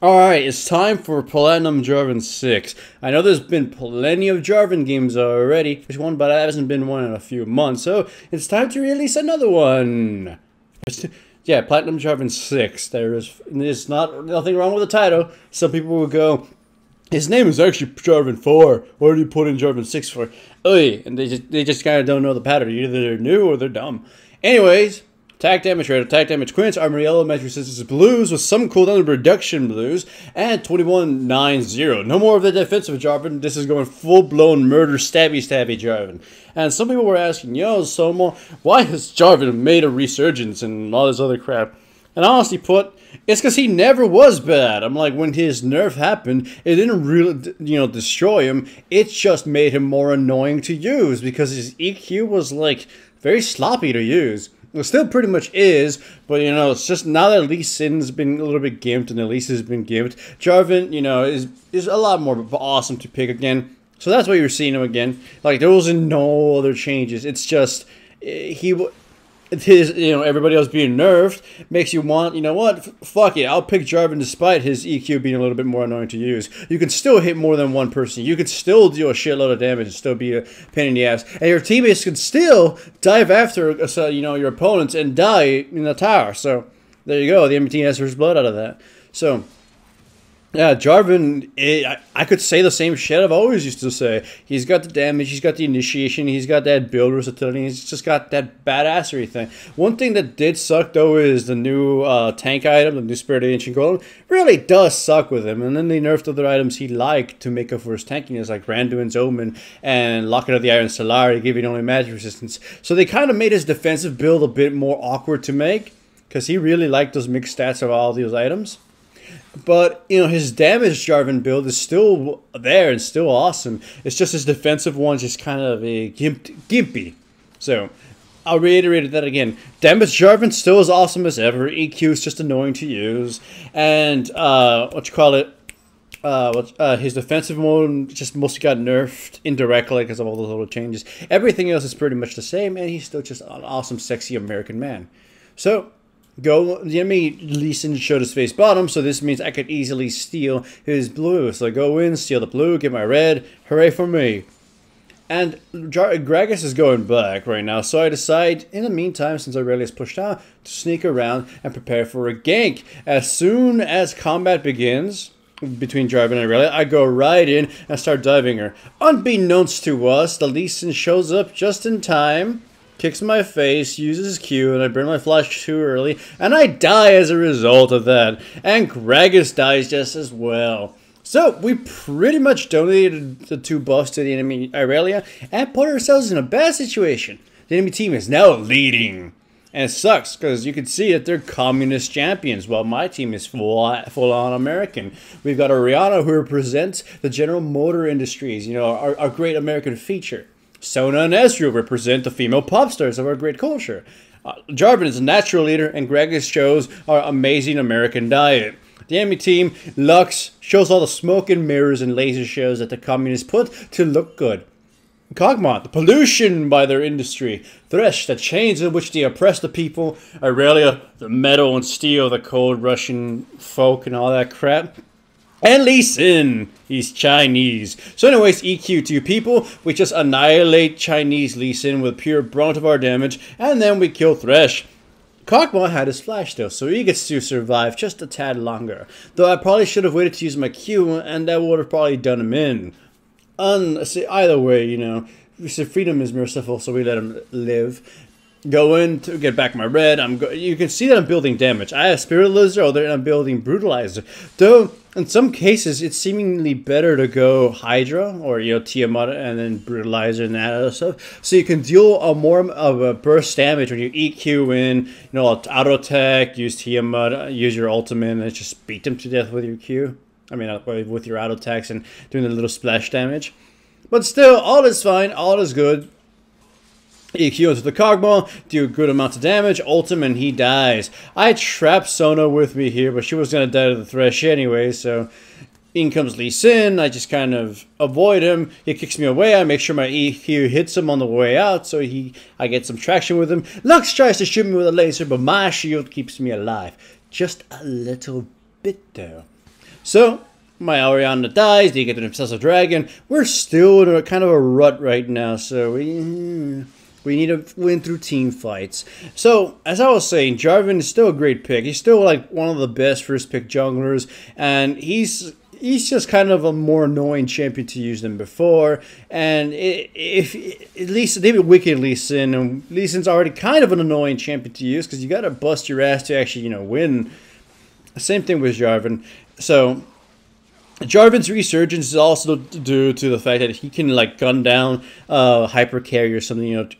Alright, it's time for Platinum Jarvan 6. I know there's been plenty of Jarvan games already, but there hasn't been one in a few months, so it's time to release another one. Yeah, Platinum Jarvan 6. There's nothing wrong with the title. Some people will go, his name is actually Jarvan 4. What do you put in Jarvan 6 for? Oy, and they just kind of don't know the pattern. Either they're new or they're dumb. Anyways, attack damage red, attack damage quints, armor yellow, magic resistance blues with some cooldown reduction blues, and 2190. No more of the defensive Jarvan. This is going full-blown murder stabby Jarvan. And some people were asking, yo, Somo, why has Jarvan made a resurgence and all this other crap? And honestly put, it's because he never was bad. I'm like, when his nerf happened, it didn't really, destroy him. It just made him more annoying to use because his EQ was, like, very sloppy to use. It still pretty much is, but it's just now that Lee Sin's been a little bit gimped and Elise has been gimped, Jarvan, is a lot more awesome to pick again. So that's why you're seeing him again. Like, there wasn't no other changes. It's just everybody else being nerfed makes you want, you know what, fuck it, I'll pick Jarvan despite his EQ being a little bit more annoying to use. You can still hit more than one person. You can still deal a shitload of damage and still be a pain in the ass. And your teammates can still dive after, your opponents and die in the tower. So, there you go. The enemy team has his blood out of that. So, yeah, Jarvan, I could say the same shit I've always used to say. He's got the damage, he's got the initiation, he's got that build versatility, he's just got that badassery thing. One thing that did suck, though, is the new tank item, the new Spirit of Ancient Golem, really does suck with him. And then they nerfed other items he liked to make up for his tankiness, like Randuin's Omen and Locket of the Iron Solari, giving only magic resistance. So they kind of made his defensive build a bit more awkward to make, because he really liked those mixed stats of all those items. But, his damage Jarvan build is still there and still awesome. It's just his defensive one's just kind of a gimpy. So, I'll reiterate that again. Damage Jarvan still as awesome as ever. EQ is just annoying to use. And, his defensive one just mostly got nerfed indirectly because of all those little changes. Everything else is pretty much the same, and he's still just an awesome, sexy American man. So, the enemy Lee Sin showed his face bottom, so this means I could easily steal his blue. So I go in, steal the blue, get my red. Hooray for me. And Gragas is going back right now, so I decide, in the meantime, since Aurelia's pushed out, to sneak around and prepare for a gank. As soon as combat begins between Jarvan and Aurelia, I go right in and start diving her. Unbeknownst to us, the Lee Sin shows up just in time, kicks my face, uses his Q, and I burn my flash too early, and I die as a result of that. And Gragas dies just as well. So, we pretty much donated the 2 buffs to the enemy Aurelia, and put ourselves in a bad situation. The enemy team is now leading. And it sucks, because you can see that they're communist champions, while my team is full-on American. We've got Ariana, who represents the General Motor Industries, our great American feature. Sona and Ezreal represent the female pop stars of our great culture. Jarvan is a natural leader, and Gragas shows our amazing American diet. The enemy team, Lux, shows all the smoke and mirrors and laser shows that the communists put to look good. Kog'Maw, the pollution by their industry. Thresh, the chains in which they oppress the people. Aurelia, the metal and steel, the cold Russian folk and all that crap. And Lee Sin, he's Chinese. So anyways, EQ 2 people, we just annihilate Chinese Lee Sin with pure brunt of our damage, and then we kill Thresh. Kog'Maw had his flash though, so he gets to survive just a tad longer. Though I probably should have waited to use my Q, and that would have probably done him in. Either way, freedom is merciful, so we let him live. Go in to get back my red. You can see that I'm building damage. I have Spirit Lizard, and I'm building Brutalizer. Though, in some cases, it's seemingly better to go Hydra, or, Tiamat, and then Brutalizer and that other stuff. So you can deal more of a burst damage when you EQ in, auto attack, use Tiamat, use your ultimate, and just beat them to death with your Q. With your auto attacks and doing a little splash damage. But still, all is fine, all is good. EQ into the Kog'Maw, do a good amount of damage, ultimate, and he dies. I trapped Sona with me here, but she was going to die to the Thresh anyway, so in comes Lee Sin. I just kind of avoid him. He kicks me away. I make sure my EQ hits him on the way out, so I get some traction with him. Lux tries to shoot me with a laser, but my shield keeps me alive. Just a little bit, though. So my Oriana dies, they get an obsessive dragon. We're still in a kind of a rut right now, so we need to win through team fights. So, as I was saying, Jarvan is still a great pick. He's still like one of the best first pick junglers, and he's just kind of a more annoying champion to use than before. And if at least maybe wicked Lee Sin, and Lee Sin's already kind of an annoying champion to use because you got to bust your ass to actually win. Same thing with Jarvan. So Jarvan's resurgence is also due to the fact that he can like gun down hyper carry or something,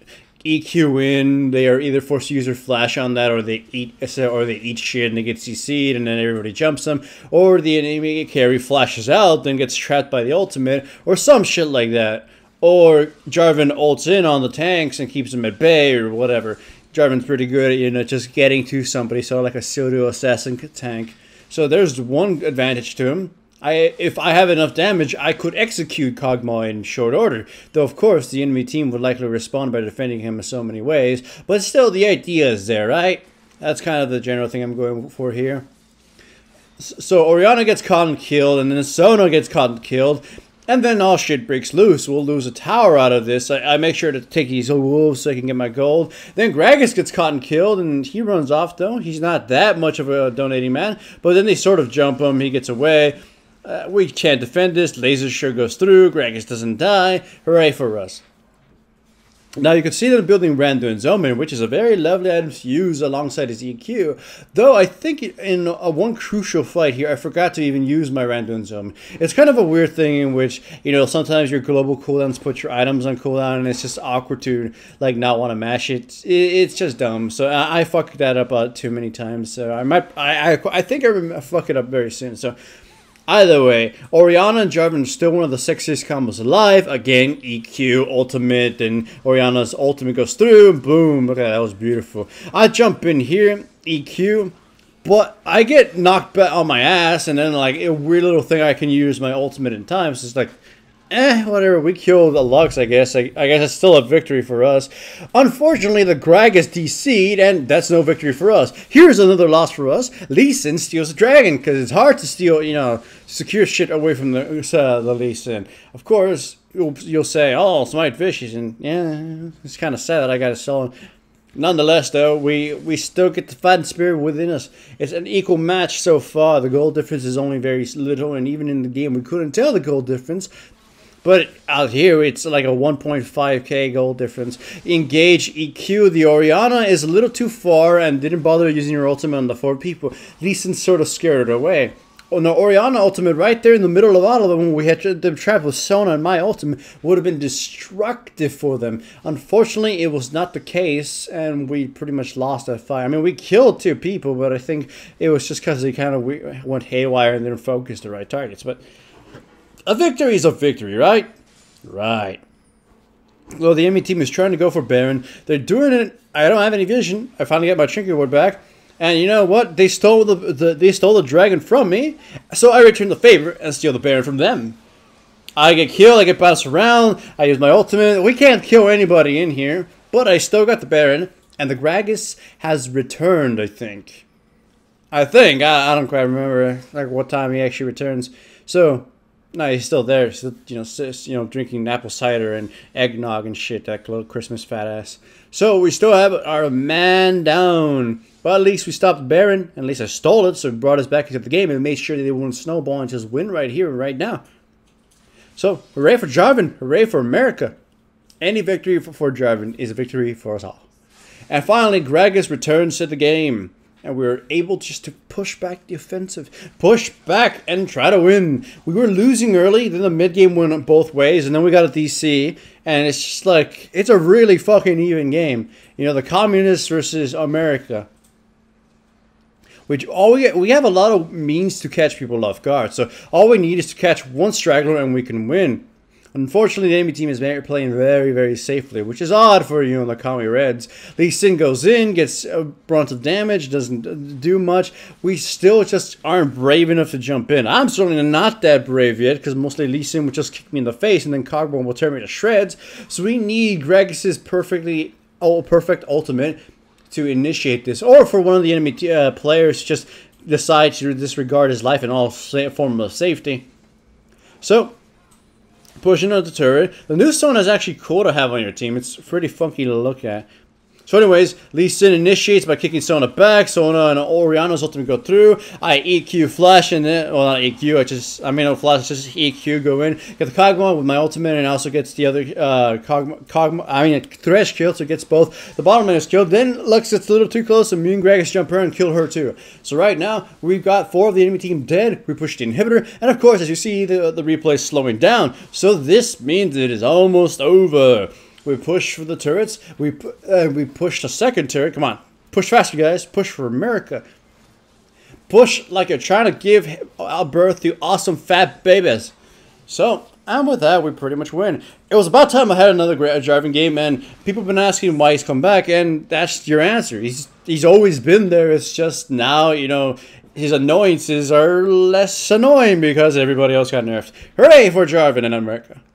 EQ in. They are either forced to use their flash on that, or they eat shit and they get CC'd and then everybody jumps them, or the enemy carry flashes out then gets trapped by the ultimate or some shit like that, or Jarvan ults in on the tanks and keeps them at bay or whatever. Jarvan's pretty good at just getting to somebody, so like a pseudo assassin tank. So there's one advantage to him. If I have enough damage, I could execute Kog'Maw in short order. Though, of course, the enemy team would likely respond by defending him in so many ways. But still, the idea is there, right? That's kind of the general thing I'm going for here. So, Oriana gets caught and killed, and then Sona gets caught and killed. And then all shit breaks loose. We'll lose a tower out of this. I make sure to take these wolves so I can get my gold. Then Gragas gets caught and killed, and he runs off, though. He's not that much of a donating man. But then they sort of jump him. He gets away. We can't defend this. Laser sure goes through. Gragas doesn't die. Hooray for us. Now you can see them building Randu and Zoman, which is a very lovely item to use alongside his EQ. Though I think in one crucial fight here, I forgot to even use my Randu and Zoman. It's kind of a weird thing in which, sometimes your global cooldowns put your items on cooldown, and it's just awkward to like not want to mash it. It's just dumb. So I fucked that up too many times. So I think I fuck it up very soon. So. Either way, Oriana and Jarvan are still one of the sexiest combos alive. Again, EQ, ultimate, and Oriana's ultimate goes through, and boom, look at that, that was beautiful. I jump in here, EQ, but I get knocked back on my ass, and then like a weird little thing I can use my ultimate in time, so it's like, whatever, we killed the Lux, I guess. I guess it's still a victory for us. Unfortunately, the Gragas DC'd, and that's no victory for us. Here's another loss for us. Lee Sin steals a dragon, because it's hard to steal, secure shit away from the Lee Sin. Of course, you'll say, oh, Smite Fishes, and yeah, it's kind of sad that I got to sell him. Nonetheless, though, we still get the fighting spirit within us. It's an equal match so far. The goal difference is only very little, and even in the game, we couldn't tell the goal difference. But out here, it's like a 1.5k goal difference. Engage EQ. The Oriana is a little too far and didn't bother using her ultimate on the 4 people. Lee Sin sort of scared it away. Oh no, Oriana ultimate right there in the middle of all of them when we had them trapped with Sona, and my ultimate would have been destructive for them. Unfortunately, it was not the case, and we pretty much lost that fight. I mean, we killed 2 people, but I think it was just because they kind of went haywire and didn't focus the right targets. But a victory is a victory, right? Right. Well, the enemy team is trying to go for Baron. They're doing it. I don't have any vision. I finally got my trinket ward back. And you know what? They stole the dragon from me. So I return the favor and steal the Baron from them. I get killed. I get bounced around. I use my ultimate. We can't kill anybody in here. But I still got the Baron. And the Gragas has returned, I think. I don't quite remember like what time he actually returns. So... no, he's still there. Still, drinking apple cider and eggnog and shit. That little Christmas fat ass. So we still have our man down, but at least we stopped the Baron. And at least I stole it, so it brought us back into the game and made sure that they wouldn't snowball and just win right here, right now. So hooray for Jarvan! Hooray for America! Any victory for Jarvan is a victory for us all. And finally, Gragas returns to the game. And we were able just to push back the offensive. Push back and try to win. We were losing early. Then the mid game went both ways. And then we got a DC. And it's just like, it's a really fucking even game. The communists versus America. Which we have a lot of means to catch people off guard. So all we need is to catch one straggler and we can win. Unfortunately, the enemy team is playing very, very safely, which is odd for, the commie Reds. Lee Sin goes in, gets a brunt of damage, doesn't do much. We still just aren't brave enough to jump in. I'm certainly not that brave yet, because mostly Lee Sin would just kick me in the face, and then Kog'Maw will tear me to shreds. So we need Gragas' perfect ultimate to initiate this, or for one of the enemy players to just decide to disregard his life in all form of safety. So, pushing out the turret. The new stone is actually cool to have on your team. It's pretty funky to look at. So anyways, Lee Sin initiates by kicking Sona back. Sona and Oriana's ultimate go through. I EQ flash and then, well, not EQ, no flash, just EQ go in. Get the Kog'Maw with my ultimate and also gets the other Thresh killed, so it gets both. The bottom lane is killed. Then Lux gets a little too close, and Moon Gragas jump her and kill her too. So right now, we've got 4 of the enemy team dead. We push the inhibitor, and of course, as you see, the replay is slowing down. So this means it is almost over. We push for the turrets. We push the second turret. Come on. Push faster, guys. Push for Murica. Push like you're trying to give birth to awesome fat babies. So, and with that, we pretty much win. It was about time I had another great Jarvan game, and people have been asking why he's come back, and that's your answer. He's always been there. It's just now, you know, his annoyances are less annoying because everybody else got nerfed. Hooray for Jarvan in America.